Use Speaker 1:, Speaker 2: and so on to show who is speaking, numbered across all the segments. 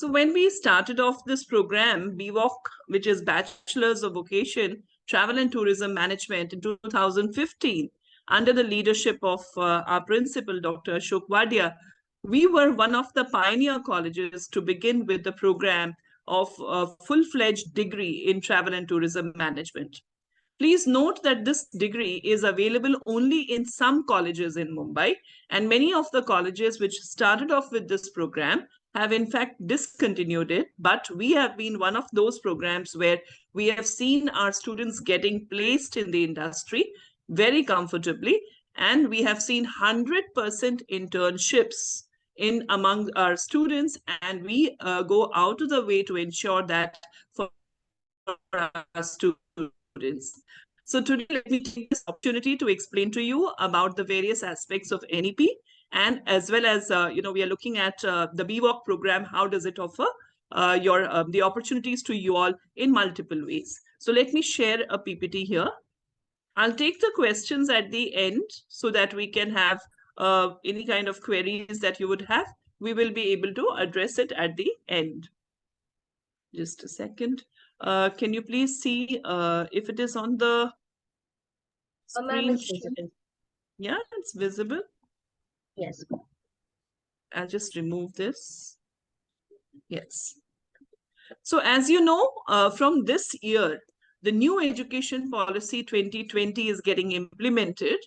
Speaker 1: So when we started off this program, BVoc, which is Bachelor's of Vocation, Travel and Tourism Management in 2015, under the leadership of our principal, Dr. Ashok Wadia, we were one of the pioneer colleges to begin with the program of a full-fledged degree in Travel and Tourism Management. Please note that this degree is available only in some colleges in Mumbai, and many of the colleges which started off with this program have in fact discontinued it, but we have been one of those programs where we have seen our students getting placed in the industry very comfortably, and we have seen 100% internships in among our students, and we go out of the way to ensure that for our students. So today, let me take this opportunity to explain to you about the various aspects of NEP, and as well as, we are looking at the BVoc program. How does it offer the opportunities to you all in multiple ways? So let me share a PPT here. I'll take the questions at the end so that we can have any kind of queries that you would have. We will be able to address it at the end. Just a second. Can you please see if it is on the screen? Yeah, it's visible.
Speaker 2: Yes.
Speaker 1: I'll just remove this. Yes. So as you know, from this year, the new education policy 2020 is getting implemented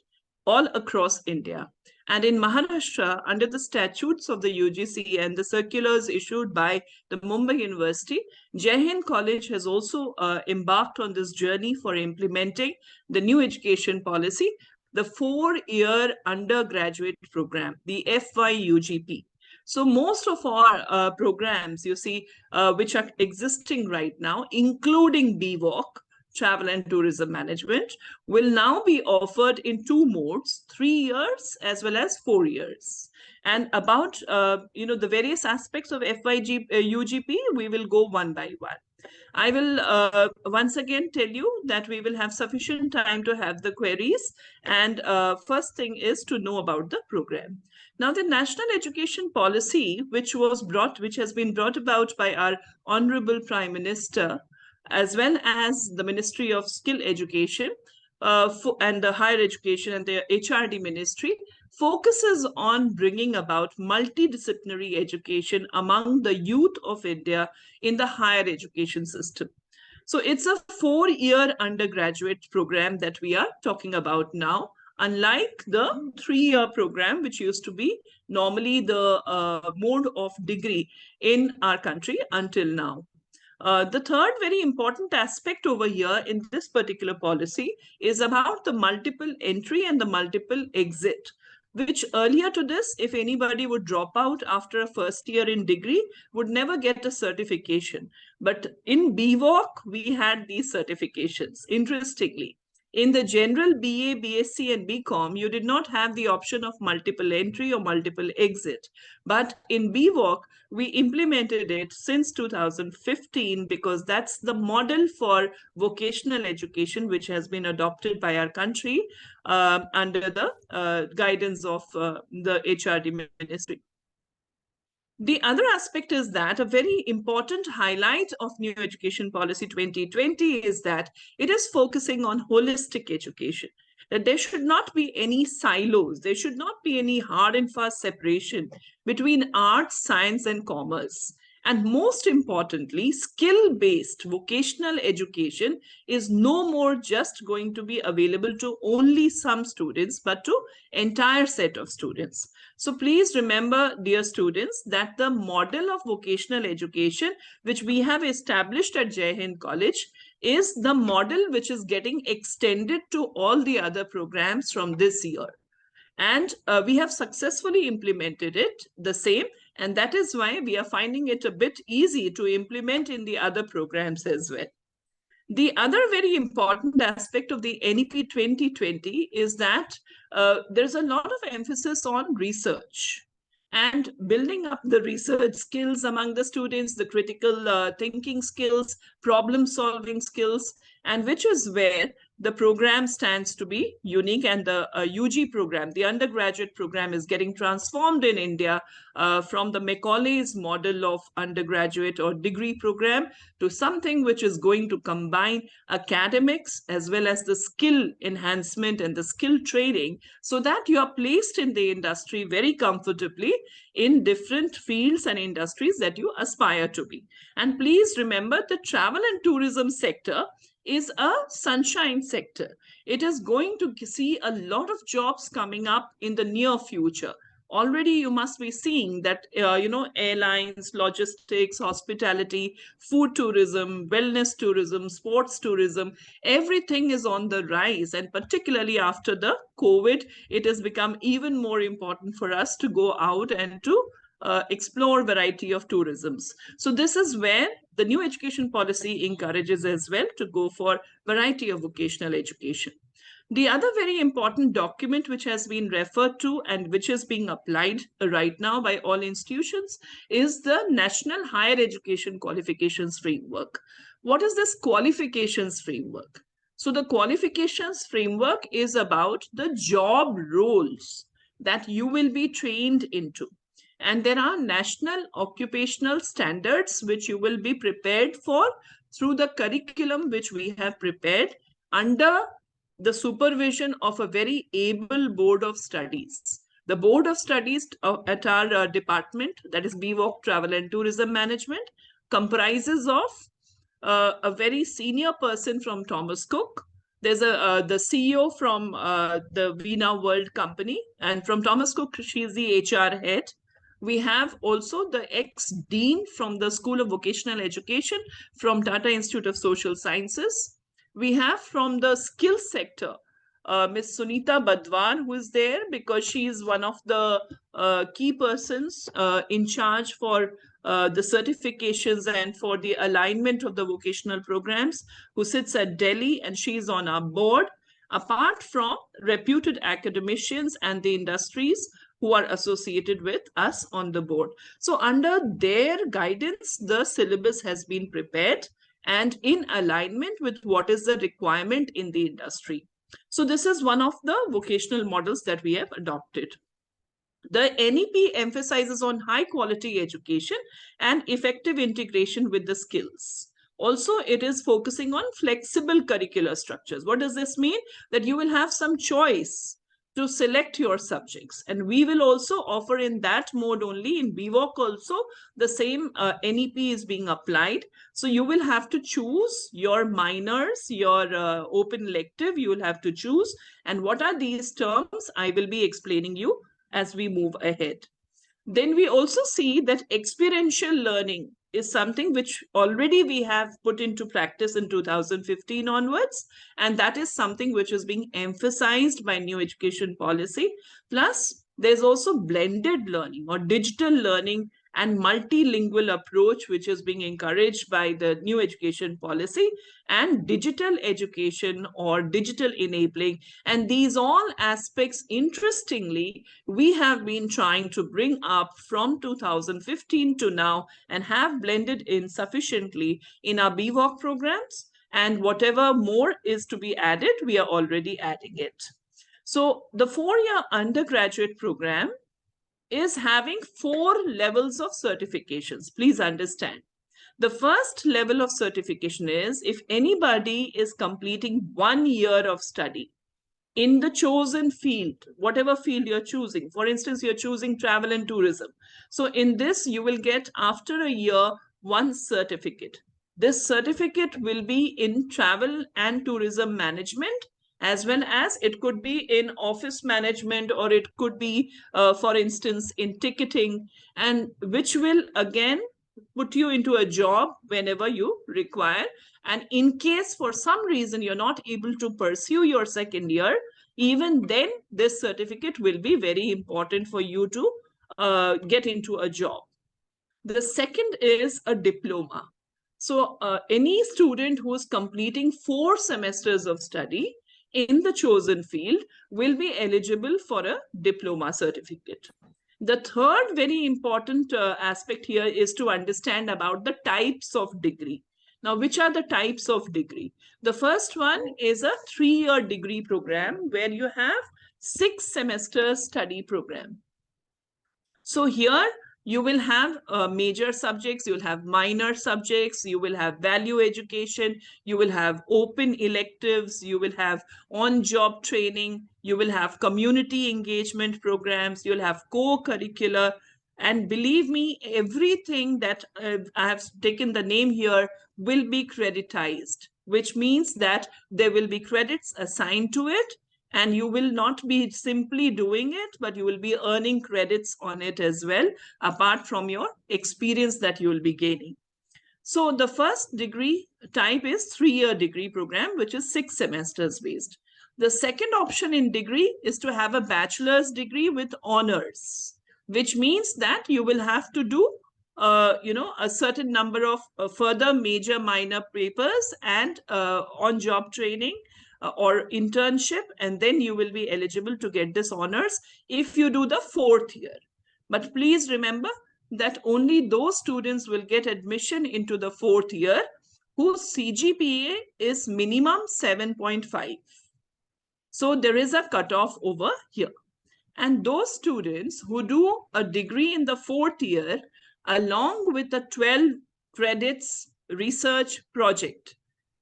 Speaker 1: all across India. And in Maharashtra, under the statutes of the UGC and the circulars issued by the Mumbai University, Hind College has also embarked on this journey for implementing the new education policy, the 4-year undergraduate program, the FYUGP. So most of our programs, you see, which are existing right now, including BVoc, Travel and Tourism Management, will now be offered in 2 modes, 3 years as well as 4 years. And about, the various aspects of FYUGP, we will go one by one. I will once again tell you that we will have sufficient time to have the queries. And first thing is to know about the program. Now, the National Education Policy, which has been brought about by our Honorable Prime Minister, as well as the Ministry of Skill Education and the Higher Education and the HRD Ministry, focuses on bringing about multidisciplinary education among the youth of India in the higher education system. So it's a 4-year undergraduate program that we are talking about now, unlike the 3-year program, which used to be normally the mode of degree in our country until now. The third very important aspect over here in this particular policy is about the multiple entry and the multiple exit, which earlier to this, if anybody would drop out after a first year in degree, would never get a certification. But in BVoc, we had these certifications, interestingly. In the general BA, BSc and BCom, you did not have the option of multiple entry or multiple exit. But in BVoc, we implemented it since 2015 because that's the model for vocational education which has been adopted by our country under the guidance of the HRD Ministry. The other aspect is that a very important highlight of New Education Policy 2020 is that it is focusing on holistic education. That there should not be any silos. There should not be any hard and fast separation between arts, science, and commerce. And most importantly, skill-based vocational education is no more just going to be available to only some students, but to entire set of students. So please remember, dear students, that the model of vocational education, which we have established at Hind College, is the model which is getting extended to all the other programs from this year. And we have successfully implemented it the same. And that is why we are finding it a bit easy to implement in the other programs as well. The other very important aspect of the NEP 2020 is that there's a lot of emphasis on research and building up the research skills among the students, the critical thinking skills, problem-solving skills. and which is where the program stands to be unique, and the UG program, the undergraduate program, is getting transformed in India from the Macaulay's model of undergraduate or degree program to something which is going to combine academics as well as the skill enhancement and the skill training, so that you are placed in the industry very comfortably in different fields and industries that you aspire to be. And please remember, the travel and tourism sector is a sunshine sector. It is going to see a lot of jobs coming up in the near future. Already you must be seeing that, airlines, logistics, hospitality, food tourism, wellness tourism, sports tourism, everything is on the rise. And particularly after the COVID, it has become even more important for us to go out and to explore variety of tourisms. So this is where the new education policy encourages as well to go for variety of vocational education. The other very important document which has been referred to and which is being applied right now by all institutions is the National Higher Education Qualifications Framework. What is this qualifications framework? So the qualifications framework is about the job roles that you will be trained into. And there are national occupational standards which you will be prepared for through the curriculum which we have prepared under the supervision of a very able board of studies. The board of studies at our department, that is BVoc Travel and Tourism Management, comprises of a very senior person from Thomas Cook. There's the CEO from the Vina World Company, and from Thomas Cook, she is the HR head. We have also the ex-dean from the School of Vocational Education from Tata Institute of Social Sciences. We have from the skills sector, Ms. Sunita Badwan, who is there because she is one of the key persons in charge for the certifications and for the alignment of the vocational programs, who sits at Delhi, and she is on our board, apart from reputed academicians and the industries who are associated with us on the board. So under their guidance, the syllabus has been prepared and in alignment with what is the requirement in the industry. So this is one of the vocational models that we have adopted. The NEP emphasizes on high quality education and effective integration with the skills. Also, it is focusing on flexible curricular structures. What does this mean? That you will have some choice to select your subjects, and we will also offer in that mode only. In BVoc also the same NEP is being applied, so you will have to choose your minors, your open elective, you will have to choose. And what are these terms? I will be explaining you as we move ahead. Then we also see that experiential learning is something which already we have put into practice in 2015 onwards. And that is something which is being emphasized by new education policy. Plus, there's also blended learning or digital learning and multilingual approach, which is being encouraged by the new education policy, and digital education or digital enabling. And these all aspects, interestingly, we have been trying to bring up from 2015 to now and have blended in sufficiently in our BVoc programs. And whatever more is to be added, we are already adding it. So the 4-year undergraduate program is having 4 levels of certifications. Please understand. The first level of certification is if anybody is completing 1 year of study in the chosen field, whatever field you're choosing. For instance, you're choosing travel and tourism. So in this, you will get after a year 1 certificate. This certificate will be in travel and tourism management, as well as it could be in office management, or it could be, for instance, in ticketing, and which will again put you into a job whenever you require. And in case for some reason you're not able to pursue your second year, even then this certificate will be very important for you to get into a job. The second is a diploma. So any student who is completing 4 semesters of study in the chosen field will be eligible for a diploma certificate. The third very important aspect here is to understand about the types of degree. Now, which are the types of degree? The first one is a 3-year degree program where you have 6 semesters study program. So here you will have major subjects, you'll have minor subjects, you will have value education, you will have open electives, you will have on-job training, you will have community engagement programs, you'll have co-curricular, and believe me, everything that I have taken the name here will be creditized, which means that there will be credits assigned to it, and you will not be simply doing it, but you will be earning credits on it as well, apart from your experience that you will be gaining. So the first degree type is 3-year degree program, which is 6 semesters based. The second option in degree is to have a bachelor's degree with honors, which means that you will have to do a certain number of further major minor papers and on-job training or internship, and then you will be eligible to get this honors if you do the 4th year. But please remember that only those students will get admission into the 4th year whose CGPA is minimum 7.5. So there is a cutoff over here. And those students who do a degree in the 4th year along with a 12 credits research project,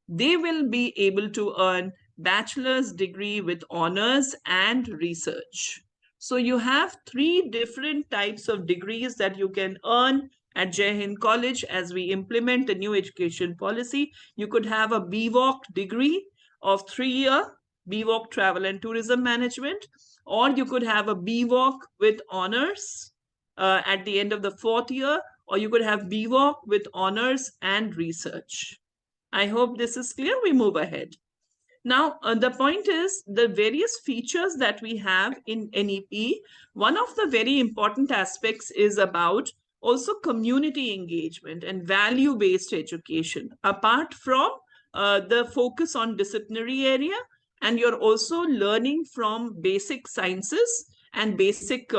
Speaker 1: they will be able to earn bachelor's degree with honors and research. So you have 3 different types of degrees that you can earn at Hind College as we implement the new education policy. You could have a BVoc degree of 3-year, BVoc Travel and Tourism Management, or you could have a BVoc with honors at the end of the 4th year, or you could have BVoc with honors and research. I hope this is clear. We move ahead. Now, the point is the various features that we have in NEP. One of the very important aspects is about also community engagement and value-based education, apart from the focus on disciplinary area, and you're also learning from basic sciences and basic,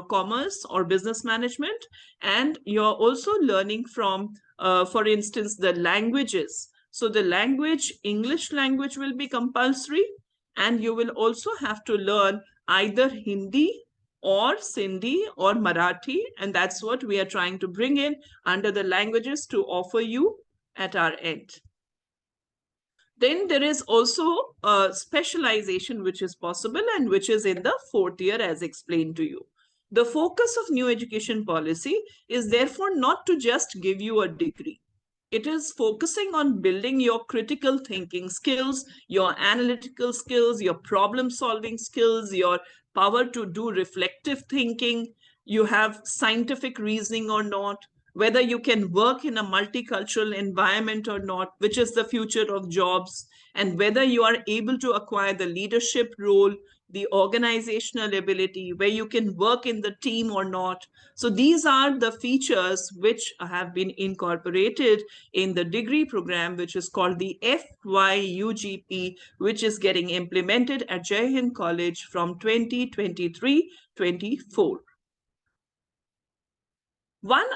Speaker 1: commerce or business management, and you're also learning from, for instance, the languages. So the language, English language will be compulsory, and you will also have to learn either Hindi or Sindhi or Marathi, and that's what we are trying to bring in under the languages to offer you at our end. Then there is also a specialization which is possible and which is in the 4th year as explained to you. The focus of new education policy is therefore not to just give you a degree. It is focusing on building your critical thinking skills, your analytical skills, your problem solving skills, your power to do reflective thinking. You have scientific reasoning or not, whether you can work in a multicultural environment or not, which is the future of jobs, and whether you are able to acquire the leadership role, the organizational ability, where you can work in the team or not. So these are the features which have been incorporated in the degree program, which is called the FYUGP, which is getting implemented at Hind College from 2023-24.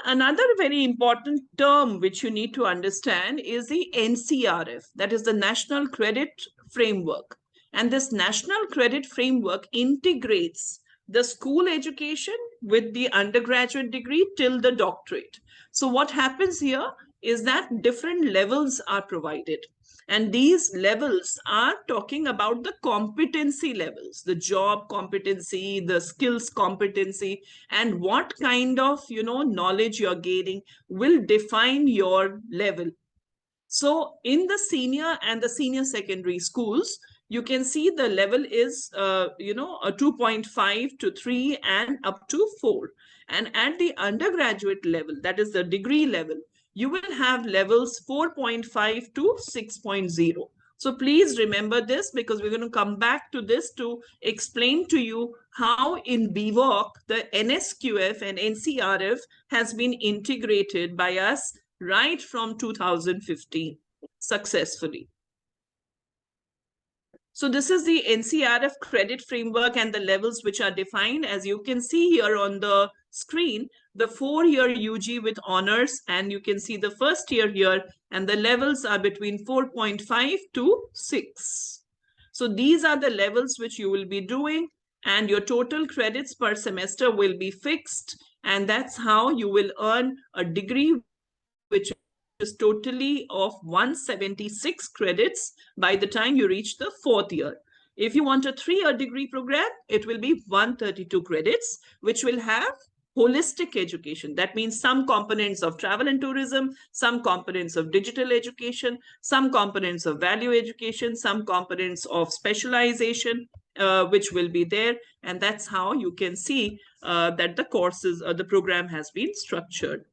Speaker 1: Another very important term which you need to understand is the NCRF, that is the National Credit Framework. And this National Credit Framework integrates the school education with the undergraduate degree till the doctorate. So what happens here is that different levels are provided. And these levels are talking about the competency levels, the job competency, the skills competency, and what kind of, knowledge you're gaining will define your level. So in the senior and the senior secondary schools, you can see the level is, a 2.5 to 3 and up to 4. And at the undergraduate level, that is the degree level, you will have levels 4.5 to 6.0. So please remember this, because we're going to come back to this to explain to you how in BVoc, the NSQF and NCRF has been integrated by us right from 2015 successfully. So this is the NCRF credit framework and the levels which are defined. As you can see here on the screen the 4-year UG with honors, and you can see the first year here, and the levels are between 4.5 to 6. So these are the levels which you will be doing, and your total credits per semester will be fixed, and that's how you will earn a degree which is totally of 176 credits by the time you reach the 4th year. If you want a 3-year degree program, it will be 132 credits, which will have holistic education. That means some components of travel and tourism, some components of digital education, some components of value education, some components of specialization, which will be there. And that's how you can see that the courses, the program has been structured.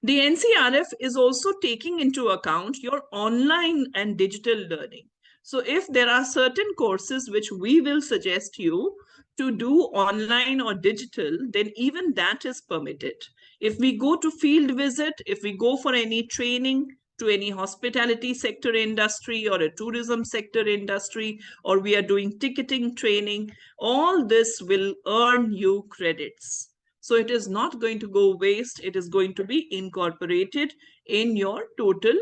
Speaker 1: The NCRF is also taking into account your online and digital learning. So if there are certain courses which we will suggest you to do online or digital, then even that is permitted. If we go to field visit, if we go for any training to any hospitality sector industry or a tourism sector industry, or we are doing ticketing training, all this will earn you credits. So it is not going to go waste. It is going to be incorporated in your total,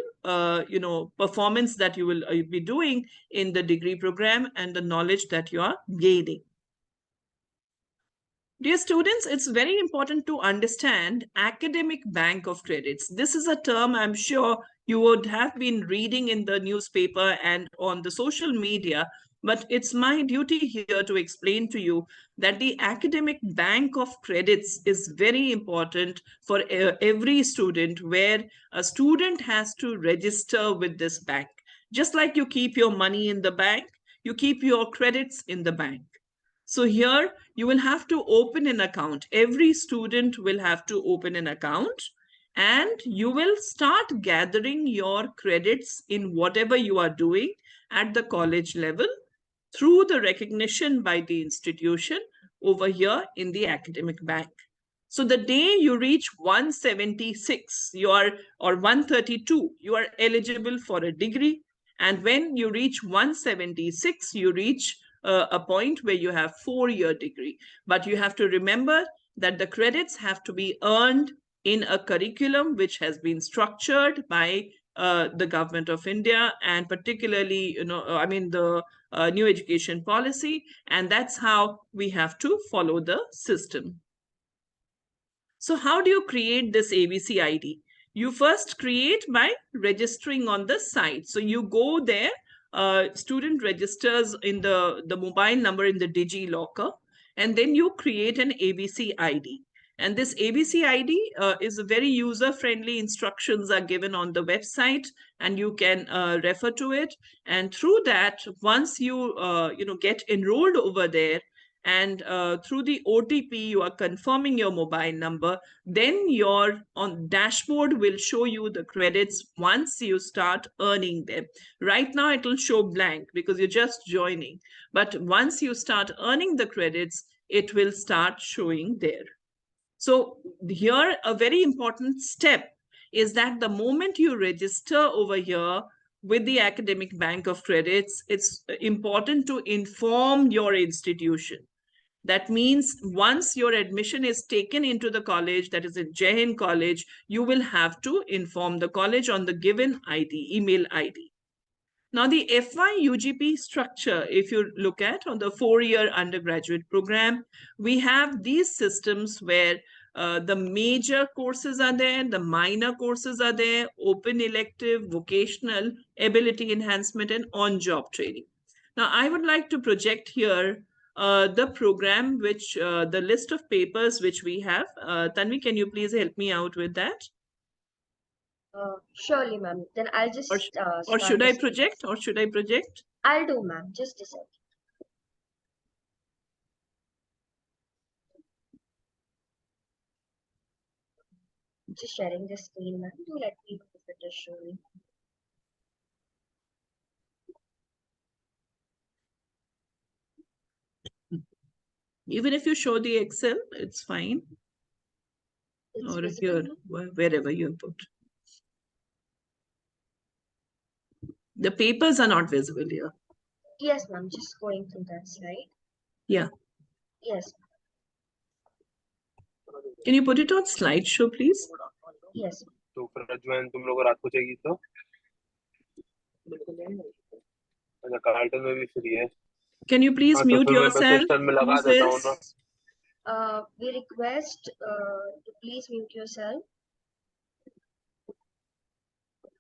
Speaker 1: performance that you will be doing in the degree program and the knowledge that you are gaining. Dear students, it's very important to understand academic bank of credits. This is a term I'm sure you would have been reading in the newspaper and on the social media, but it's my duty here to explain to you that the academic bank of credits is very important for every student, where a student has to register with this bank. Just like you keep your money in the bank, you keep your credits in the bank. So here you will have to open an account. Every student will have to open an account, and you will start gathering your credits in whatever you are doing at the college level through the recognition by the institution over here in the academic bank. So the day you reach 176, or 132, you are eligible for a degree. And when you reach 176, you reach a point where you have 4-year degree. But you have to remember that the credits have to be earned in a curriculum which has been structured by the government of India, and particularly, the new education policy. And that's how we have to follow the system. So how do you create this ABC ID? You first create by registering on the site. So you go there, student registers in the mobile number in the DigiLocker, and then you create an ABC ID. And this ABC ID is a very user-friendly. Instructions are given on the website, and you can refer to it. And through that, once you get enrolled over there, and through the OTP, you are confirming your mobile number, then your dashboard will show you the credits once you start earning them. Right now, it will show blank because you're just joining. But once you start earning the credits, it will start showing there. So here, a very important step is that the moment you register over here with the academic bank of credits, it's important to inform your institution. That means once your admission is taken into the college, that is in Hind College, you will have to inform the college on the given ID, email ID. Now, the FY UGP structure, if you look at on the 4-year undergraduate program, we have these systems where the major courses are there, the minor courses are there, open elective, vocational, ability enhancement, and on-job training. Now, I would like to project here the program, the list of papers which we have. Tanvi, can you please help me out with that?
Speaker 2: Surely, ma'am. Then I'll just
Speaker 1: or should I project? Or should I project?
Speaker 2: I'll do, ma'am. Just a second. Just sharing the screen, ma'am. Do let me know if it is showing.
Speaker 1: Even if you show the Excel, it's fine. Or here, wherever you put. The papers are not visible here.
Speaker 2: Yes, ma'am. Just going through that slide.
Speaker 1: Yeah.
Speaker 2: Yes.
Speaker 1: Can you put it on slideshow, please?
Speaker 2: Yes.
Speaker 3: तो फिर अजवाइन तुम लोग को रात को चाहिए तो अच्छा कार्टन में भी फ्री है
Speaker 1: Can you please
Speaker 3: हाँ तो
Speaker 1: mute
Speaker 3: फिर मैं
Speaker 1: yourself?
Speaker 3: स्टैंड में लगा
Speaker 1: Who's
Speaker 3: देता हूँ ना
Speaker 1: this?
Speaker 2: We request to please mute yourself.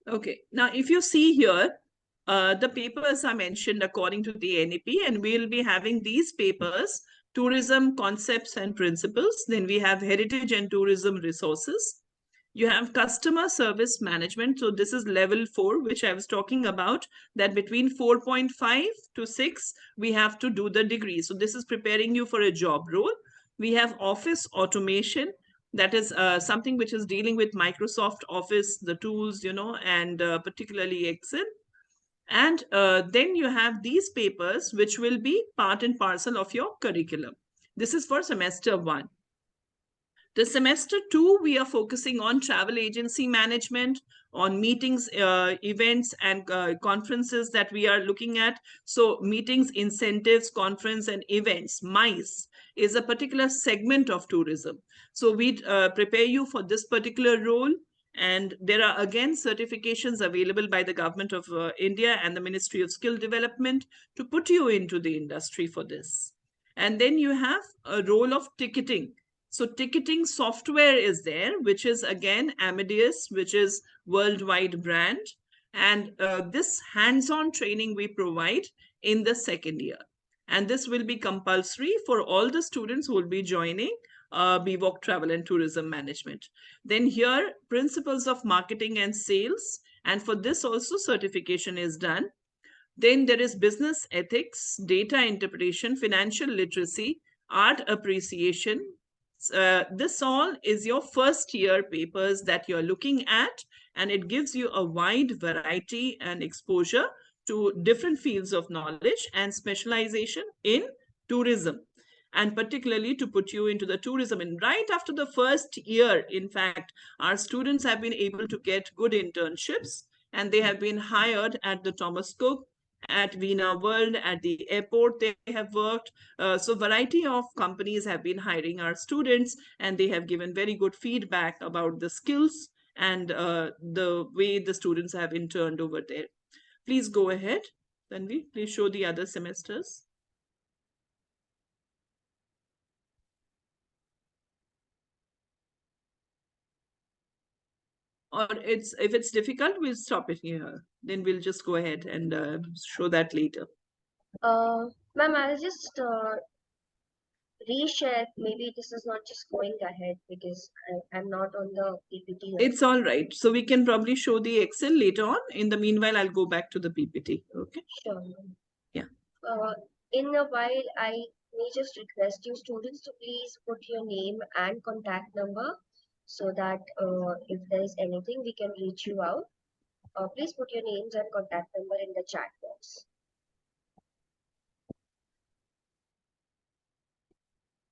Speaker 1: Okay. Now, if you see here, the papers are mentioned according to the NEP, and we'll be having these papers: tourism concepts and principles. Then we have heritage and tourism resources. You have customer service management. So this is level 4, which I was talking about, that between 4.5 to 6, we have to do the degree. So this is preparing you for a job role. We have office automation. That is something which is dealing with Microsoft Office, the tools, and particularly Excel. And then you have these papers, which will be part and parcel of your curriculum. This is for semester 1. The semester 2, we are focusing on travel agency management, on meetings, events, and conferences that we are looking at. So meetings, incentives, conference, and events, MICE, is a particular segment of tourism. So we prepare you for this particular role. And there are again certifications available by the government of India and the Ministry of Skill Development to put you into the industry for this. And then you have a role of ticketing. So ticketing software is there, which is again Amadeus, which is worldwide brand. And this hands-on training we provide in the second year. And this will be compulsory for all the students who will be joining BVoc Travel and Tourism Management. Then here, principles of marketing and sales. And for this also certification is done. Then there is business ethics, data interpretation, financial literacy, art appreciation. This all is your first year papers that you're looking at, and it gives you a wide variety and exposure to different fields of knowledge and specialization in tourism, and particularly to put you into the tourism. And right after the first year, in fact, our students have been able to get good internships, and they have been hired at the Thomas Cook, at Vina World, at the airport they have worked. So variety of companies have been hiring our students, and they have given very good feedback about the skills and the way the students have interned over there. Please go ahead, Tanvi. Please show the other semesters. Or if it's difficult, we'll stop it here. Then we'll just go ahead and show that later.
Speaker 2: Ma'am, I'll just reshare. Maybe this is not just going ahead because I'm not on the PPT now.
Speaker 1: It's all right. So we can probably show the Excel later on. In the meanwhile, I'll go back to the PPT. Okay.
Speaker 2: Sure.
Speaker 1: Yeah.
Speaker 2: In a while, I may just request you students to please put your name and contact number so that if there is anything, we can reach you out. Please put your names and contact number in the chat box.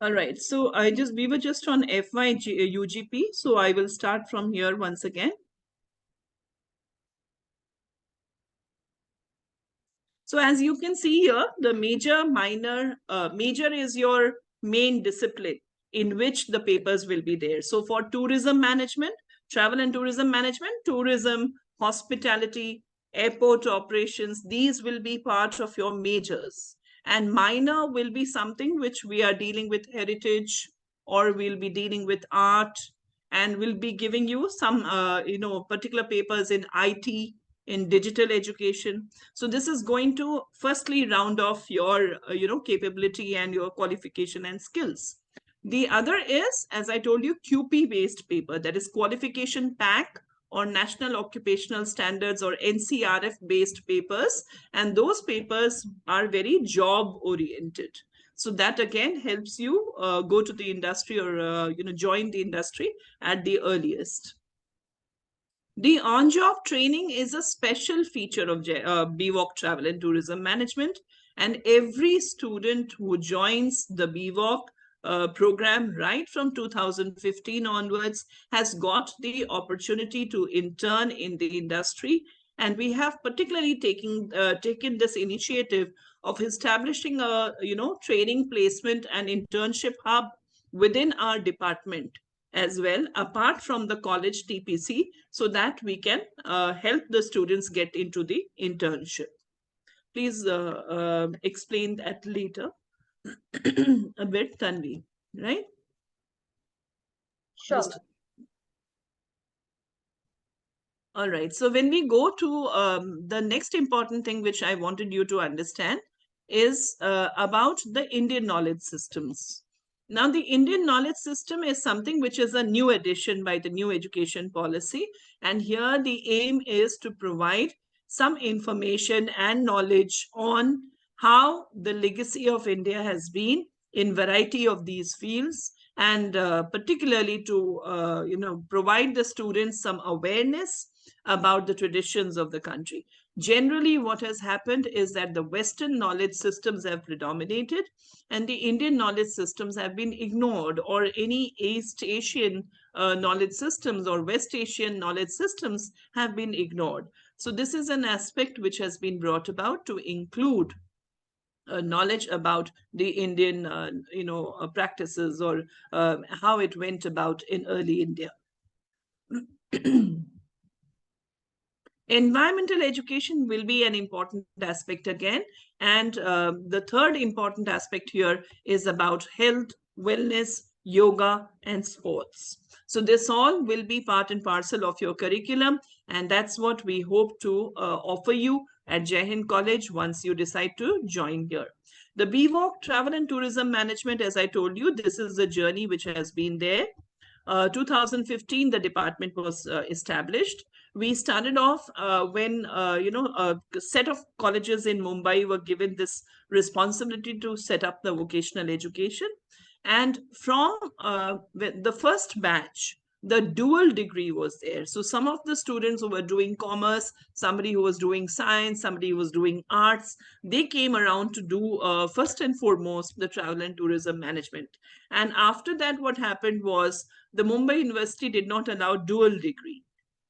Speaker 1: All right. So we were just on FY UGP. So I will start from here once again. So as you can see here, the major, minor, major is your main discipline in which the papers will be there. So for tourism management, travel and tourism management, tourism, hospitality, airport operations, these will be part of your majors. And minor will be something which we are dealing with heritage, or we'll be dealing with art, and we'll be giving you some, particular papers in IT, in digital education. So this is going to firstly round off your, capability and your qualification and skills. The other is, as I told you, QP based paper, that is qualification pack or National Occupational Standards or NCRF based papers. And those papers are very job oriented. So that again helps you go to the industry or, join the industry at the earliest. The on-job training is a special feature of BVoc Travel and Tourism Management, and every student who joins the BVoc program right from 2015 onwards has got the opportunity to intern in the industry. And we have particularly taken this initiative of establishing a training placement and internship hub within our department, as well, apart from the college TPC, so that we can help the students get into the internship. Please explain that later a bit, Tanvi, right?
Speaker 2: Sure.
Speaker 1: Just all right. So when we go to the next important thing which I wanted you to understand is about the Indian knowledge systems. Now, the Indian knowledge system is something which is a new addition by the new education policy. And here the aim is to provide some information and knowledge on how the legacy of India has been in variety of these fields, and particularly to provide the students some awareness about the traditions of the country. Generally, what has happened is that the Western knowledge systems have predominated and the Indian knowledge systems have been ignored, or any East Asian knowledge systems or West Asian knowledge systems have been ignored. So this is an aspect which has been brought about to include knowledge about the Indian, practices, or how it went about in early India. Environmental education will be an important aspect again. And the third important aspect here is about health, wellness, yoga, and sports. So this all will be part and parcel of your curriculum. And that's what we hope to offer you at Jai Hind College once you decide to join here. The BVoc, Travel and Tourism Management, as I told you, this is a journey which has been there. 2015, the department was established. We started off when, a set of colleges in Mumbai were given this responsibility to set up the vocational education. And from the first batch, the dual degree was there. So some of the students who were doing commerce, somebody who was doing science, somebody who was doing arts, they came around to do first and foremost the travel and tourism management. And after that, what happened was the Mumbai University did not allow dual degree.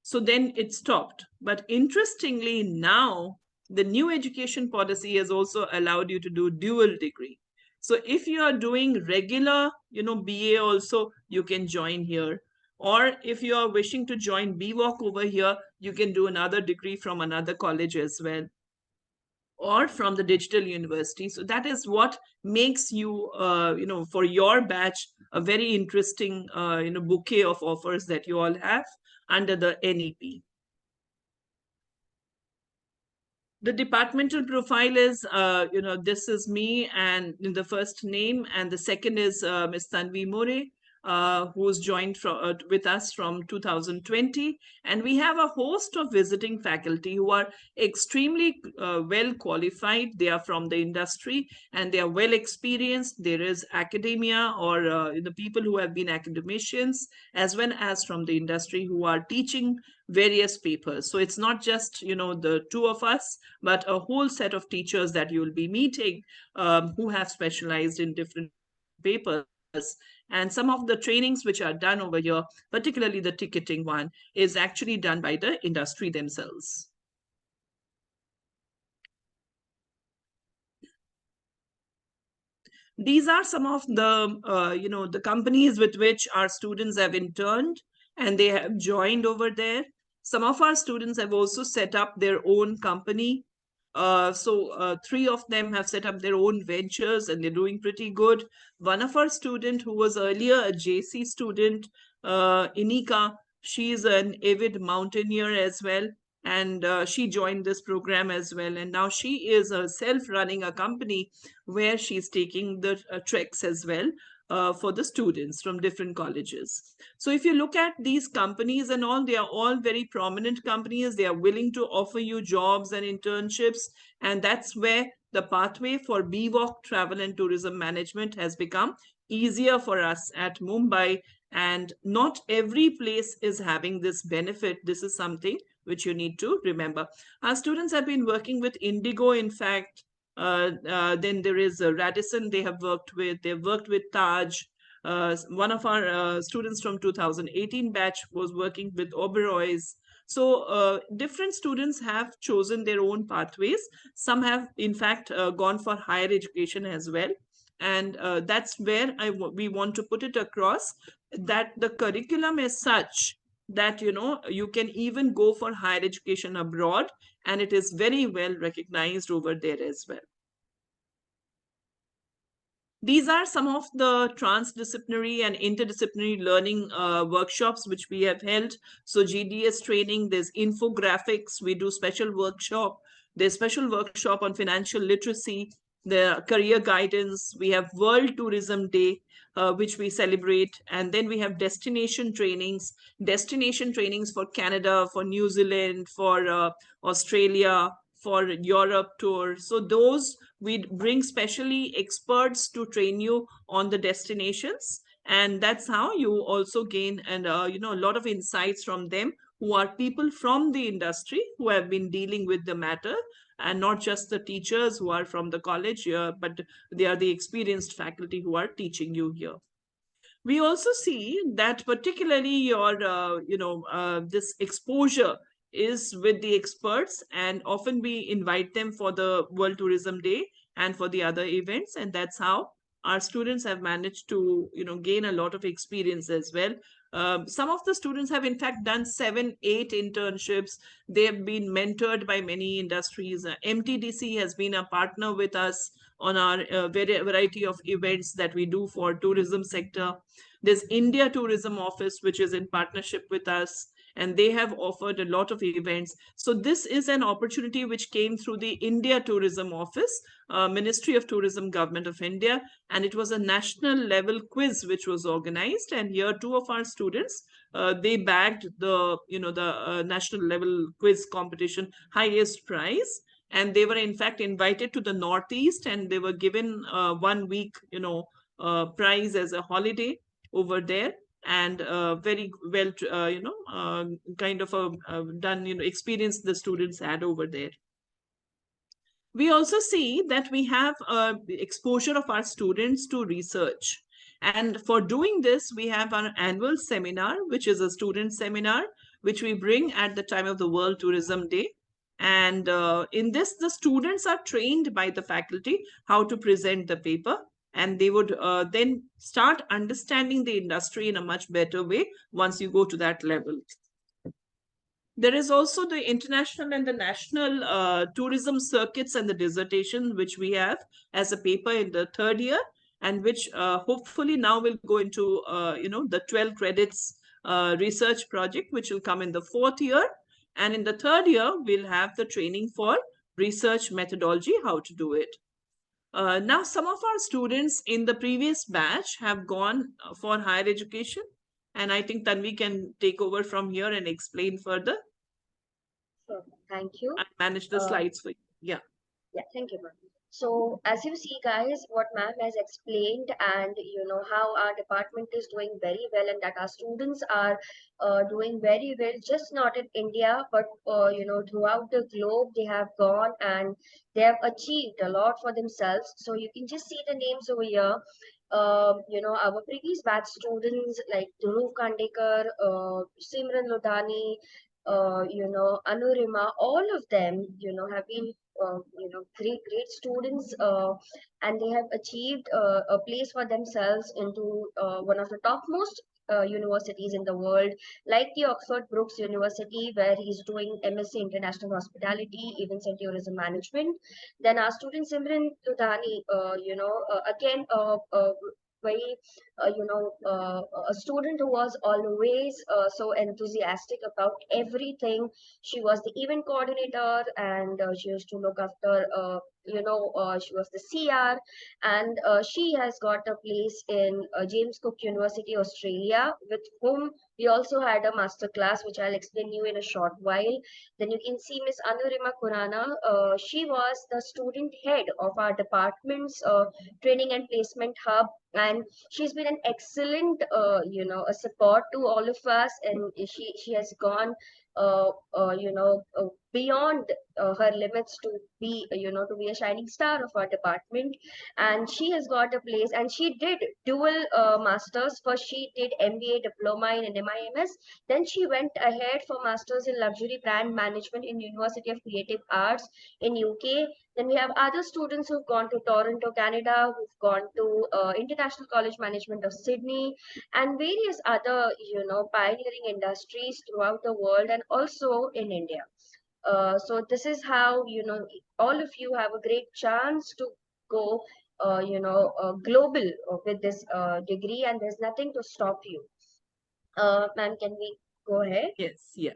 Speaker 1: So then it stopped. But interestingly, now the new education policy has also allowed you to do dual degree. So if you are doing regular, BA also, you can join here. Or if you are wishing to join BVoc over here, you can do another degree from another college as well, or from the digital university. So that is what makes you, for your batch, a very interesting, bouquet of offers that you all have under the NEP. The departmental profile is, this is me and in the first name, and the second is Ms. Tanvi More, who's joined with us from 2020. And we have a host of visiting faculty who are extremely well qualified. They are from the industry and they are well experienced. There is academia, or the people who have been academicians, as well as from the industry who are teaching various papers. So it's not just, the two of us, but a whole set of teachers that you will be meeting who have specialized in different papers. And some of the trainings which are done over here, particularly the ticketing one, is actually done by the industry themselves. These are some of the, the companies with which our students have interned and they have joined over there. Some of our students have also set up their own company. So 3 of them have set up their own ventures and they're doing pretty good. One of our student who was earlier a JC student, Inika, she's an avid mountaineer as well. And she joined this program as well. And now she is herself running a company where she's taking the treks as well for the students from different colleges. So if you look at these companies and all, they are all very prominent companies. They are willing to offer you jobs and internships. And that's where the pathway for BVoc, Travel and Tourism Management, has become easier for us at Mumbai. And not every place is having this benefit. This is something which you need to remember. Our students have been working with Indigo, in fact. Then there is Radisson they've worked with Taj. One of our students from 2018 batch was working with Oberoi's. So different students have chosen their own pathways. Some have, in fact, gone for higher education as well. And that's where we want to put it across, that the curriculum is such that, you can even go for higher education abroad, and it is very well recognized over there as well. These are some of the transdisciplinary and interdisciplinary learning workshops which we have held. So GDS training, there's infographics, we do special workshop, there's special workshop on financial literacy, the career guidance, we have World Tourism Day, which we celebrate, and then we have destination trainings for Canada, for New Zealand, for Australia, for Europe tour. So those we bring specially experts to train you on the destinations, and that's how you also gain and a lot of insights from them, who are people from the industry who have been dealing with the matter, and not just the teachers who are from the college, but they are the experienced faculty who are teaching you here. We also see that particularly your this exposure is with the experts, and often we invite them for the World Tourism Day and for the other events, and that's how our students have managed to gain a lot of experience as well. Some of the students have in fact done 7-8 internships. They have been mentored by many industries. MTDC has been a partner with us on our variety of events that we do for tourism sector. There's India Tourism Office, which is in partnership with us, and they have offered a lot of events. So this is an opportunity which came through the India Tourism Office, Ministry of Tourism, Government of India, and it was a national level quiz which was organized. And here, two of our students, they bagged the national level quiz competition highest prize, and they were in fact invited to the Northeast, and they were given 1 week prize as a holiday over there, and very well kind of a done experience the students had over there. We also see that we have exposure of our students to research, and for doing this we have our annual seminar, which is a student seminar which we bring at the time of the World Tourism Day. And in this, the students are trained by the faculty how to present the paper, and they would then start understanding the industry in a much better way once you go to that level. There is also the international and the national tourism circuits and the dissertation, which we have as a paper in the 3rd year, and which hopefully now will go into the 12 credits research project, which will come in the 4th year. And in the 3rd year, we'll have the training for research methodology, how to do it. Now, some of our students in the previous batch have gone for higher education, and I think Tanvi can take over from here and explain further.
Speaker 2: Sure. Thank you.
Speaker 1: I manage the slides for you. Yeah.
Speaker 2: Yeah, thank you, ma'am. So as you see, guys, what ma'am has explained, and how our department is doing very well, and that our students are doing very well, just not in India, but throughout the globe, they have gone and they have achieved a lot for themselves. So you can just see the names over here. Our previous batch students like Dhruv Kandekar, Simran Lodhani, Anurima, all of them, have been great students, and they have achieved a place for themselves into one of the topmost universities in the world, like the Oxford Brookes University, where he's doing MSc International Hospitality, Events and Tourism Management. Then our student Simran Ludhani, again, very a student who was always so enthusiastic about everything. She was the event coordinator, and she used to look after she was the CR, and she has got a place in James Cook University, Australia, with whom we also had a master class, which I'll explain you in a short while. Then you can see Miss Anurima Kurana. She was the student head of our department's training and placement hub, and she's been an excellent a support to all of us, and she has gone beyond her limits to be, to be a shining star of our department. And she has got a place, and she did dual masters. First, she did MBA diploma in NMIMS. Then she went ahead for masters in luxury brand management in University of Creative Arts in UK. Then we have other students who've gone to Toronto, Canada, who've gone to International College Management of Sydney, and various other, pioneering industries throughout the world and also in India. So this is how, all of you have a great chance to go, global with this degree, and there's nothing to stop you. Ma'am, can we go ahead?
Speaker 1: Yes, yeah.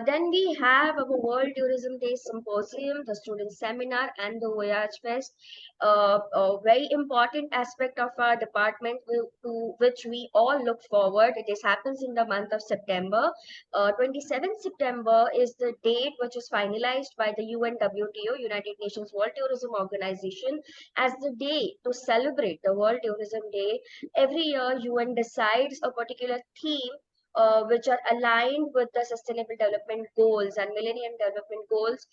Speaker 2: Then we have our World Tourism Day Symposium, the Student Seminar, and the Voyage Fest. A very important aspect of our department to which we all look forward. This happens in the month of September. 27th September is the date which is finalized by the UNWTO, United Nations World Tourism Organization, as the day to celebrate the World Tourism Day. Every year, UN decides a particular theme which are aligned with the Sustainable Development Goals and Millennium Development Goals,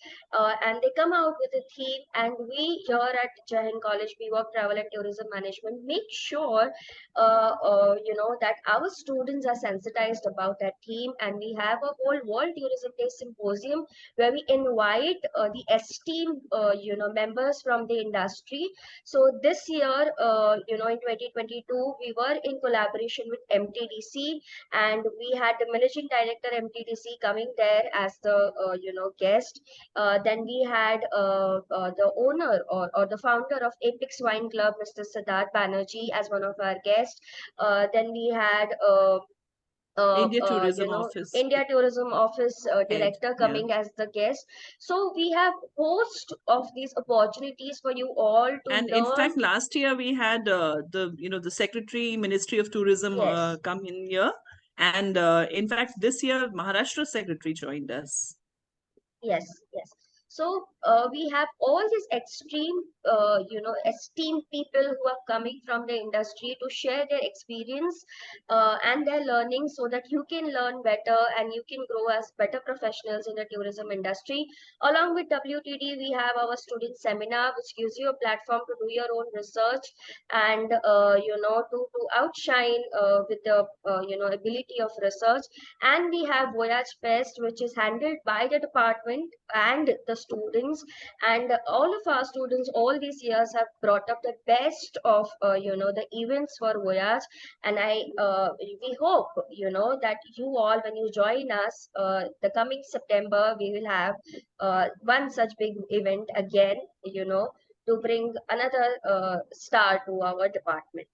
Speaker 2: and they come out with a theme. And we here at Hind College BVoc Travel and Tourism Management make sure, that our students are sensitized about that theme, and we have a whole World Tourism Day Symposium where we invite the esteemed, members from the industry. So this year, in 2022, we were in collaboration with MTDC, and we had the managing director MTDC coming there as the guest. Then we had the owner or the founder of Apex Wine Club, Mr. Siddharth Banerjee, as one of our guests. Then we had
Speaker 1: India Tourism Office
Speaker 2: India Tourism Office
Speaker 1: head,
Speaker 2: director
Speaker 1: yeah.
Speaker 2: coming as the guest. So we have host of these opportunities for you all to
Speaker 1: And
Speaker 2: learn.
Speaker 1: in fact, last year we had the Secretary Ministry of Tourism
Speaker 2: Yes.
Speaker 1: come in here, and in fact this year Maharashtra Secretary joined us.
Speaker 2: Yes, yes. So we have all these extreme, esteemed people who are coming from the industry to share their experience and their learning, so that you can learn better and you can grow as better professionals in the tourism industry. Along with WTD, we have our student seminar, which gives you a platform to do your own research and, to outshine with the, ability of research. And we have Voyage Fest, which is handled by the department and the students. And all of our students all these years have brought up the best of, the events for Voyage. And we hope, that you all, when you join us, the coming September, we will have one such big event again, to bring another star to our department.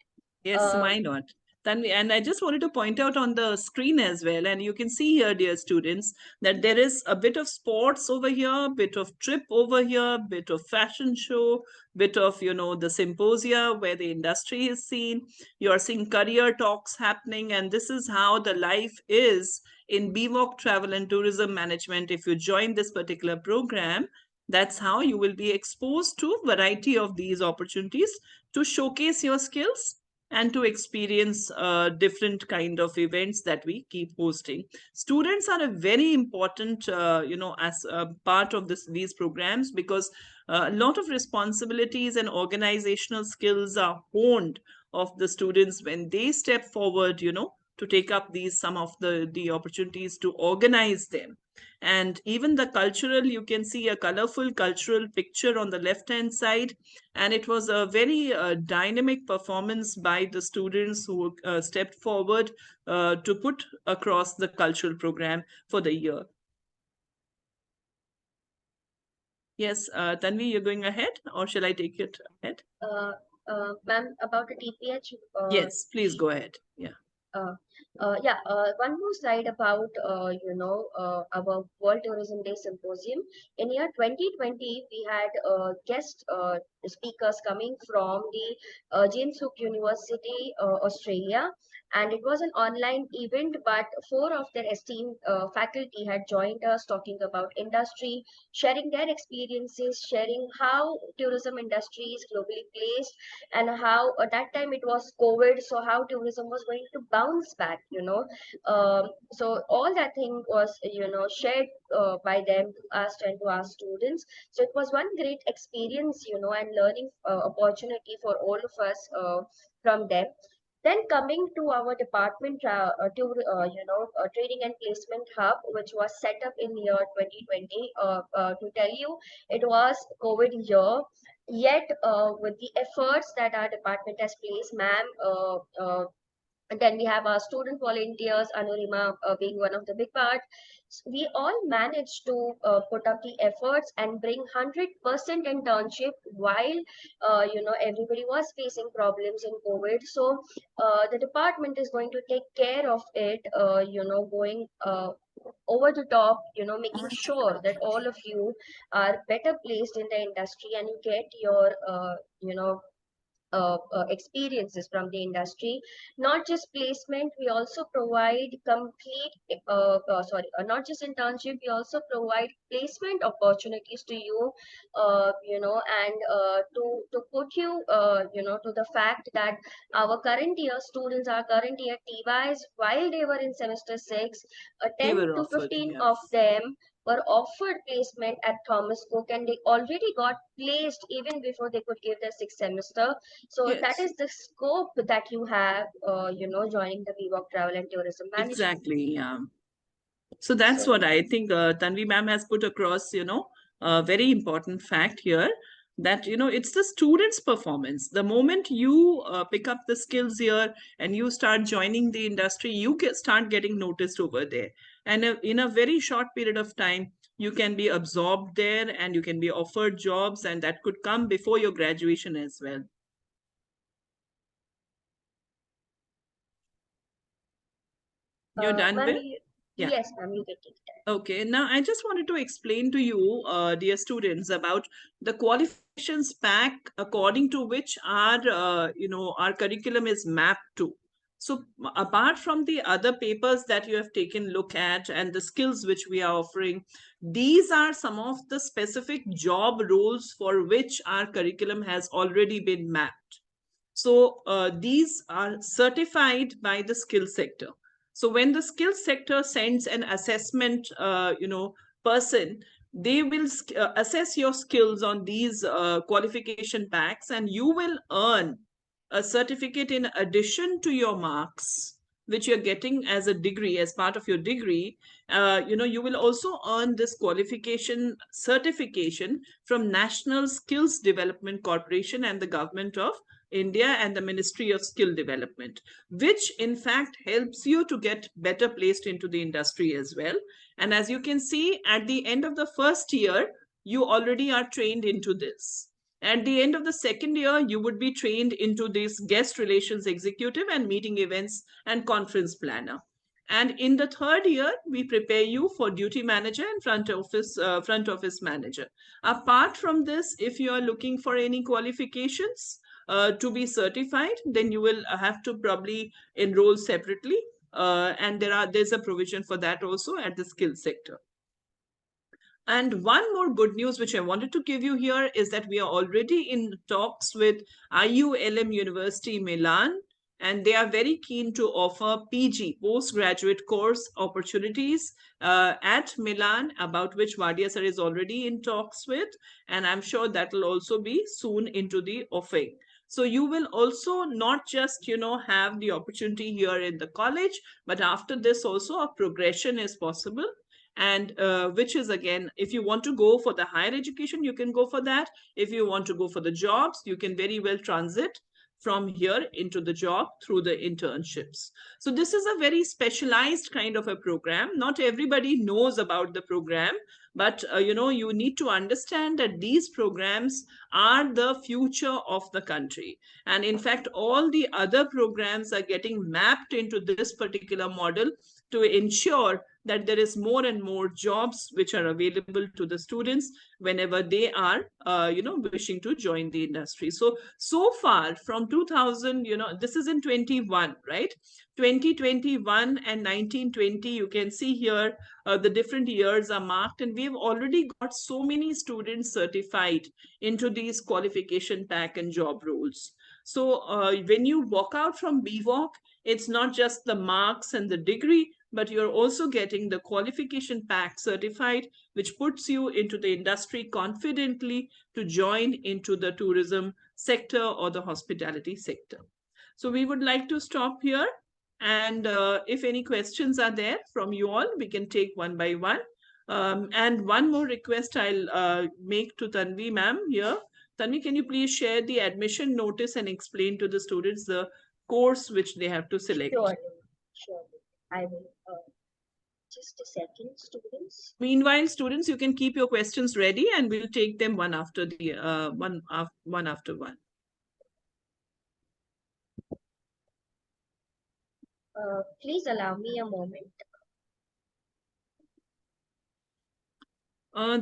Speaker 1: Yes, why not? Tanvi, and I just wanted to point out on the screen as well, and you can see here, dear students, that there is a bit of sports over here, bit of trip over here, bit of fashion show, bit of, the symposia where the industry is seen. You are seeing career talks happening, and this is how the life is in BVoc Travel and Tourism Management. If you join this particular program, that's how you will be exposed to variety of these opportunities to showcase your skills and to experience different kind of events that we keep hosting. Students are a very important, as a part of these programs, because a lot of responsibilities and organizational skills are honed of the students when they step forward, to take up some of the opportunities to organize them. And even the cultural, you can see a colorful cultural picture on the left hand side, and it was a very dynamic performance by the students who stepped forward to put across the cultural program for the year. Yes, Tanvi, you're going ahead, or shall I take it ahead?
Speaker 2: Ma'am, about the TPH.
Speaker 1: Yes, please go ahead. Yeah.
Speaker 2: One more slide about, our World Tourism Day Symposium. In year 2020, we had guest speakers coming from the James Cook University, Australia. And it was an online event, but four of their esteemed faculty had joined us, talking about industry, sharing their experiences, sharing how tourism industry is globally placed, and how at that time it was COVID, so how tourism was going to bounce back. back, so all that thing was, shared by them to us and to our students. So it was one great experience, and learning opportunity for all of us from them. Then coming to our department, training and placement hub, which was set up in year 2020. To tell you, it was COVID year. Yet, with the efforts that our department has placed, ma'am, and then we have our student volunteers, Anurima being one of the big part. We all managed to put up the efforts and bring 100% internship while everybody was facing problems in COVID. So the department is going to take care of it. Going over the top, making sure that all of you are better placed in the industry and you get your experiences from the industry. Not just placement, we also provide not just internship, we also provide placement opportunities to you, and to put you, to the fact that our current year students, our current year TYs, while they were in semester 6,
Speaker 1: They
Speaker 2: 10
Speaker 1: were
Speaker 2: to
Speaker 1: offered,
Speaker 2: 15
Speaker 1: yeah.
Speaker 2: of them were offered placement at Thomas Cook, and they already got placed even before they could give their sixth semester. So that
Speaker 1: Yes.
Speaker 2: is the scope that you have, joining the BVoc Travel and Tourism Management.
Speaker 1: Exactly, yeah. So that's
Speaker 2: So
Speaker 1: what I think Tanvi ma'am has put across, a very important fact here, that, it's the student's performance. The moment you pick up the skills here and you start joining the industry, you start getting noticed over there. And in a very short period of time, you can be absorbed there and you can be offered jobs, and that could come before your graduation as well. You're done
Speaker 2: ma'am,
Speaker 1: with? Yeah.
Speaker 2: yes, ma'am, you can take that.
Speaker 1: Okay, now I just wanted to explain to you, dear students, about the qualifications pack according to which our curriculum is mapped to. So apart from the other papers that you have taken look at and the skills which we are offering, these are some of the specific job roles for which our curriculum has already been mapped. So these are certified by the skill sector. So when the skill sector sends an assessment, person, they will assess your skills on these qualification packs, and you will earn a certificate in addition to your marks, which you're getting as a degree, as part of your degree. You will also earn this qualification certification from National Skills Development Corporation and the Government of India and the Ministry of Skill Development, which in fact helps you to get better placed into the industry as well. And as you can see, at the end of the first year, you already are trained into this. At the end of the second year, you would be trained into this guest relations executive and meeting events and conference planner. And in the third year, we prepare you for duty manager and front office manager. Apart from this, if you are looking for any qualifications to be certified, then you will have to probably enroll separately. And there's a provision for that also at the skill sector. And one more good news which I wanted to give you here is that we are already in talks with IULM University Milan, and they are very keen to offer PG, postgraduate course opportunities at Milan, about which Vadia sir is already in talks with, and I'm sure that will also be soon into the offing. So you will also not just, have the opportunity here in the college, but after this also a progression is possible. And which is, again, if you want to go for the higher education, you can go for that. If you want to go for the jobs, you can very well transit from here into the job through the internships. So this is a very specialized kind of a program. Not everybody knows about the program, but you need to understand that these programs are the future of the country. And in fact, all the other programs are getting mapped into this particular model to ensure that there is more and more jobs which are available to the students whenever they are wishing to join the industry. So far from 2000, this is in 21, right? 2021 and 1920, you can see here the different years are marked, and we've already got so many students certified into these qualification pack and job roles. So when you walk out from BVoc, it's not just the marks and the degree, but you're also getting the qualification pack certified, which puts you into the industry confidently to join into the tourism sector or the hospitality sector. So we would like to stop here. And if any questions are there from you all, we can take one by one. And one more request I'll make to Tanvi ma'am here. Tanvi, can you please share the admission notice and explain to the students the course which they have to select?
Speaker 2: Surely, surely. I will. Just a second, students.
Speaker 1: Meanwhile, students, you can keep your questions ready and we'll take them one after the one after one.
Speaker 2: Please allow me a moment.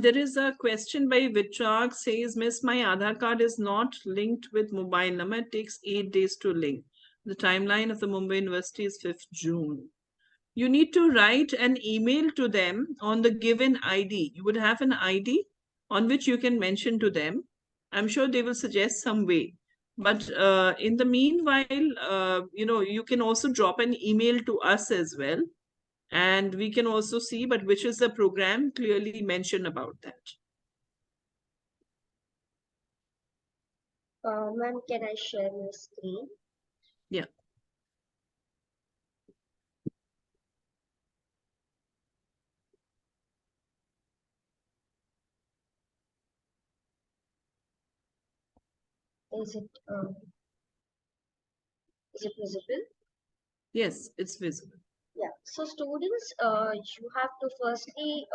Speaker 1: There is a question by Vitrag says, Miss, my Aadhaar card is not linked with mobile number. It takes 8 days to link. The timeline of the Mumbai University is 5th June. You need to write an email to them on the given ID. You would have an ID on which you can mention to them. I'm sure they will suggest some way. But in the meanwhile, you can also drop an email to us as well. And we can also see, but which is the program, clearly mention about that.
Speaker 2: Ma'am, can I share my screen?
Speaker 1: Yeah.
Speaker 2: Is it visible?
Speaker 1: Yes, it's visible.
Speaker 2: Yeah. So students, you have to firstly,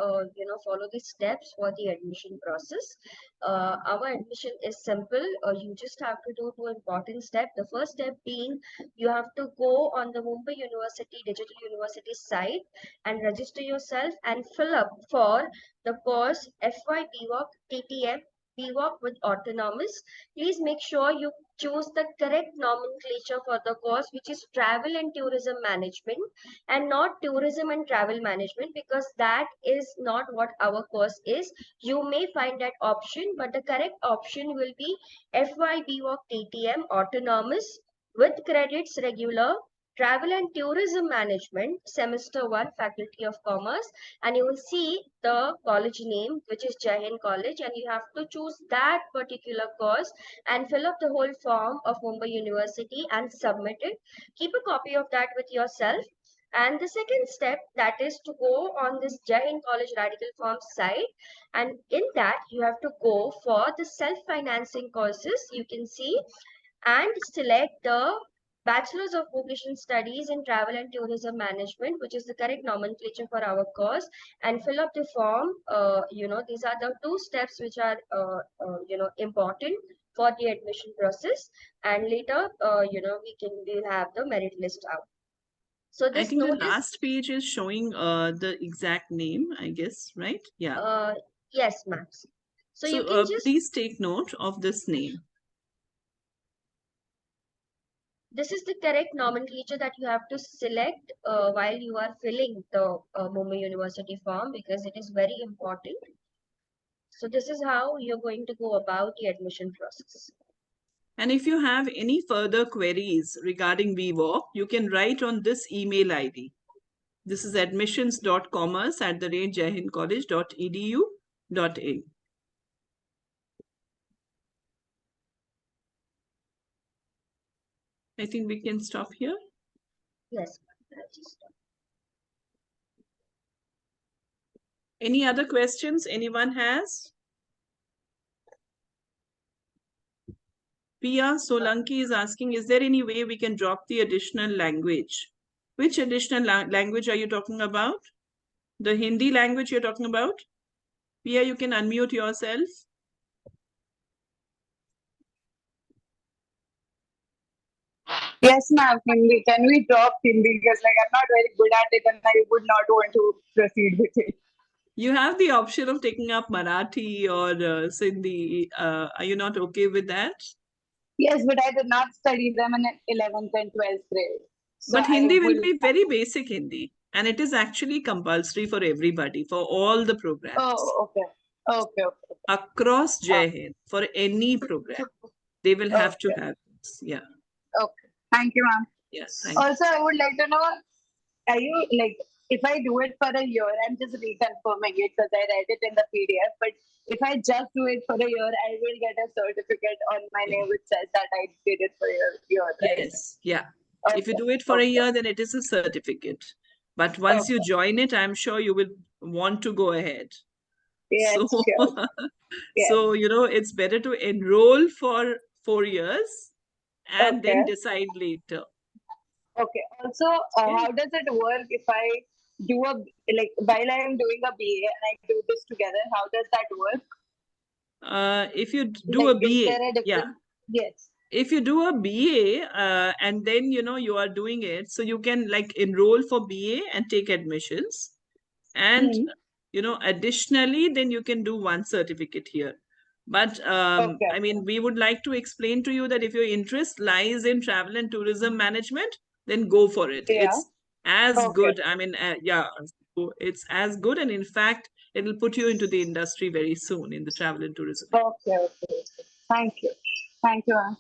Speaker 2: follow the steps for the admission process. Our admission is simple. You just have to do two important steps. The first step being you have to go on the Mumbai University Digital University site and register yourself and fill up for the course FY BVoc TTM BVoc with autonomous. Please make sure you choose the correct nomenclature for the course, which is travel and tourism management, and not tourism and travel management, because that is not what our course is. You may find that option, but the correct option will be FY BVoc TTM autonomous with credits regular travel and tourism management semester 1 faculty of commerce, and you will see the college name, which is Hind college, and you have to choose that particular course and fill up the whole form of Mumbai University and submit it. Keep a copy of that with yourself. And the second step, that is to go on this Hind College Radical Form site. And in that, you have to go for the self-financing courses, you can see, and select the Bachelor's of Vocation Studies in Travel and Tourism Management, which is the correct nomenclature for our course, and fill up the form. These are the two steps which are, important for the admission process. And later, we'll have the merit list out. So
Speaker 1: I
Speaker 2: this
Speaker 1: think the
Speaker 2: notice,
Speaker 1: last page is showing the exact name, I guess, right? Yeah.
Speaker 2: yes, ma'am. So you
Speaker 1: So
Speaker 2: can just,
Speaker 1: please take note of this name.
Speaker 2: this is the correct nomenclature that you have to select while you are filling the Mumbai University form, because it is very important. So this is how you're going to go about the admission process.
Speaker 1: And if you have any further queries regarding BVoc, you can write on this email ID. This is admissions.commerce@jahindcollege.edu.in. I think we can stop here.
Speaker 2: Yes, ma'am.
Speaker 1: Any other questions anyone has? Pia Solanki is asking, is there any way we can drop the additional language? Which additional language are you talking about? The Hindi language you're talking about? Pia, you can unmute yourself.
Speaker 4: Yes, ma'am, Hindi. Can we drop Hindi? Because I'm not very good at it and I would not want to proceed with it.
Speaker 1: You have the option of taking up Marathi or Sindhi. Are you not okay with that?
Speaker 4: Yes, but I did not study them in 11th and 12th grade. So
Speaker 1: But Hindi will be very basic Hindi. And it is actually compulsory for everybody, for all the programs.
Speaker 4: Oh, okay. Okay.
Speaker 1: Across Jai Hind, for any program, they will have to have this. Yeah.
Speaker 4: Okay. Thank you, ma'am.
Speaker 1: Yeah. Thank you.
Speaker 4: Also, I would like to know, are you like, if I do it for a year, I'm just reconfirming it because I read it in the PDF, but if I just do it for a year, I will get a certificate on my name which says that I did it for a year, right?
Speaker 1: Yes. Yeah.
Speaker 4: Okay.
Speaker 1: If you do it for a year, then it is a certificate. But once you
Speaker 4: Okay.
Speaker 1: join it, I'm sure you will want to go ahead.
Speaker 4: Yes,
Speaker 1: So,
Speaker 4: sure. Yes.
Speaker 1: so it's better to enroll for 4 years and then
Speaker 4: Okay.
Speaker 1: decide later.
Speaker 4: Okay. Also,
Speaker 1: Okay.
Speaker 4: how does it work if I do like while I am doing a BA and I do this together? How does that work?
Speaker 1: If you do
Speaker 4: Like,
Speaker 1: a
Speaker 4: is
Speaker 1: BA,
Speaker 4: there a
Speaker 1: yeah.
Speaker 4: difference? Yes.
Speaker 1: If you do a BA and then you are doing it, so you can like enroll for BA and take admissions, and additionally then you can do one certificate here. But
Speaker 4: Okay.
Speaker 1: I mean, we would like to explain to you that if your interest lies in travel and tourism management, then go for it.
Speaker 4: Yeah.
Speaker 1: It's as
Speaker 4: Okay.
Speaker 1: good. I mean, yeah, so it's as good, and in fact it will put you into the industry very soon in the travel and tourism.
Speaker 4: Okay. Okay. Thank you. Thank you, ma'am.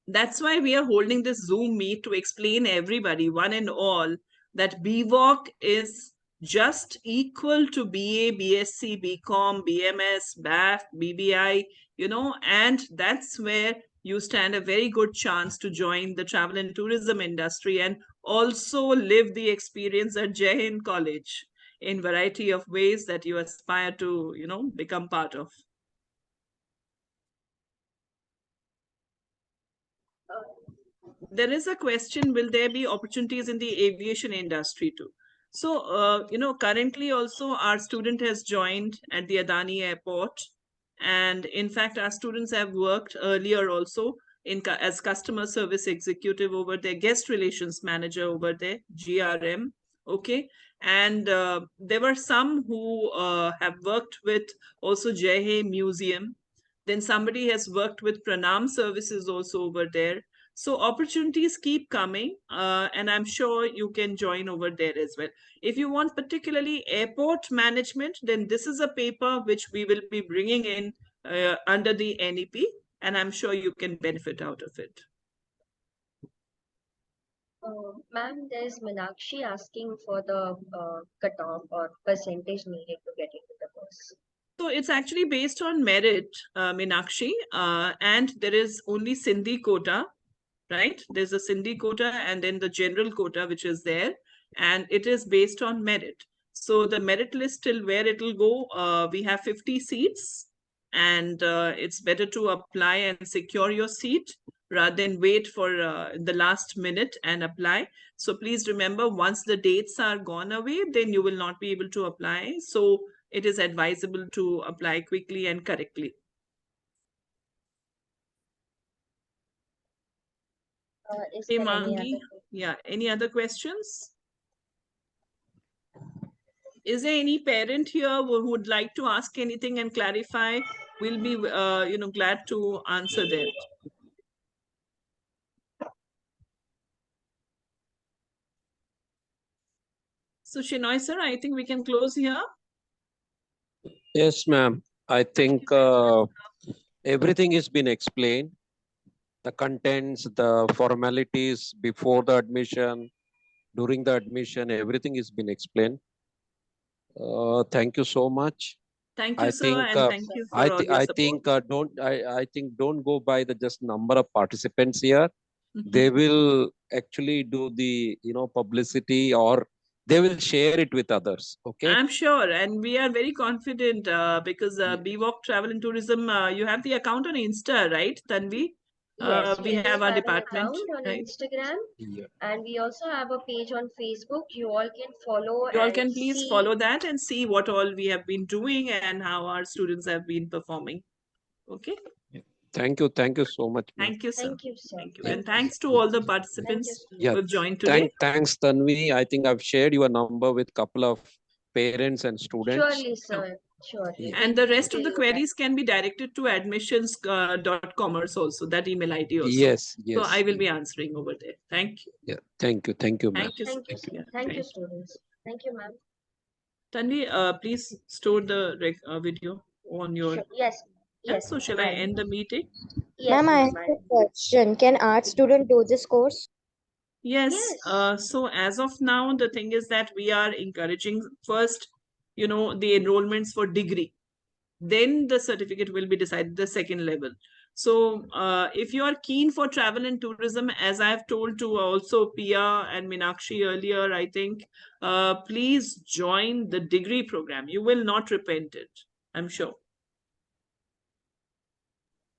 Speaker 1: That's why we are holding this Zoom meet, to explain everybody, one and all, that BVoc is just equal to BA, BSc, BCom, BMS, BAF, BBI, and that's where you stand a very good chance to join the travel and tourism industry and also live the experience at Hind College in variety of ways that you aspire to, become part of. There is a question, will there be opportunities in the aviation industry too? So, currently also our student has joined at the Adani airport. And in fact, our students have worked earlier also as customer service executive over there, guest relations manager over there, GRM. Okay. And there were some who have worked with also Jai Museum. Then somebody has worked with Pranam services also over there. So opportunities keep coming, and I'm sure you can join over there as well. If you want particularly airport management, then this is a paper which we will be bringing in under the NEP, and I'm sure you can benefit out of it.
Speaker 2: Ma'am, there's Meenakshi asking for the cutoff or percentage needed to get into the course.
Speaker 1: So it's actually based on merit, Meenakshi, and there is only Sindhi quota, right? There's a Sindhi quota and then the general quota, which is there, and it is based on merit. So the merit list, till where it will go, we have 50 seats, and it's better to apply and secure your seat rather than wait for the last minute and apply. So please remember, once the dates are gone away, then you will not be able to apply. So it is advisable to apply quickly and correctly.
Speaker 2: Is there any
Speaker 1: Mangi,
Speaker 2: other?
Speaker 1: yeah, any other questions? Is there any parent here who would like to ask anything and clarify? We'll be, glad to answer that. So, Shinoy sir, I think we can close here.
Speaker 5: Yes, ma'am. I think everything has been explained. The contents, the formalities before the admission, during the admission, everything has been explained. Thank you so much.
Speaker 1: Thank you,
Speaker 5: I
Speaker 1: sir,
Speaker 5: think
Speaker 1: and thank you for all your support.
Speaker 5: I think don't go by the just number of participants here. They will actually do the publicity, or they will share it with others. Okay.
Speaker 1: I'm sure, and we are very confident because BVoc Travel and Tourism, you have the account on Insta, right, Tanvi?
Speaker 2: Yes,
Speaker 1: we have our department,
Speaker 2: an account on
Speaker 1: right?
Speaker 2: Instagram,
Speaker 5: Yeah.
Speaker 2: and we also have a page on Facebook. You all can follow
Speaker 1: You all
Speaker 2: and
Speaker 1: can please
Speaker 2: see.
Speaker 1: follow that and see what all we have been doing and how our students have been performing. Okay.
Speaker 5: Thank you so much, ma'am.
Speaker 1: Thank you, sir.
Speaker 2: Thank you, sir.
Speaker 1: Thank you.
Speaker 2: Thank
Speaker 1: And
Speaker 2: you,
Speaker 1: thanks
Speaker 2: sir.
Speaker 1: to all the
Speaker 2: Thank you,
Speaker 1: participants
Speaker 2: students.
Speaker 5: Yeah.
Speaker 1: who have joined today.
Speaker 5: Thanks, Tanvi. I think I've shared your number with couple of parents and students.
Speaker 2: Surely, sir. Surely.
Speaker 5: Yeah.
Speaker 1: And the rest of
Speaker 2: We'll
Speaker 1: the
Speaker 2: look at
Speaker 1: queries can be directed to admissions.commerce also, that email ID also.
Speaker 5: Yes.
Speaker 1: So I will be answering over there. Thank you.
Speaker 5: Yeah. Thank you, ma'am.
Speaker 1: Thank you.
Speaker 2: Thank you,
Speaker 1: sir.
Speaker 2: sir.
Speaker 1: Yeah,
Speaker 2: Thank you, students. Thank you, ma'am.
Speaker 1: Tanvi, please store the video on your.
Speaker 2: Sure. Yes.
Speaker 1: Yeah,
Speaker 2: Yes.
Speaker 1: so shall I
Speaker 2: I'll-
Speaker 1: end the meeting?
Speaker 2: Yes,
Speaker 6: Ma'am, I
Speaker 2: Miss
Speaker 6: have a
Speaker 2: Mari.
Speaker 6: question. Can art student do this course?
Speaker 1: Yes.
Speaker 2: Yes.
Speaker 1: So as of now, the thing is that we are encouraging first, the enrollments for degree. Then the certificate will be decided the second level. So if you are keen for travel and tourism, as I have told to also Pia and Minakshi earlier, I think, please join the degree program. You will not repent it, I'm sure.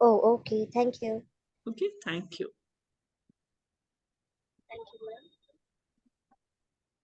Speaker 6: Oh, okay. Thank you.
Speaker 1: Okay, thank you.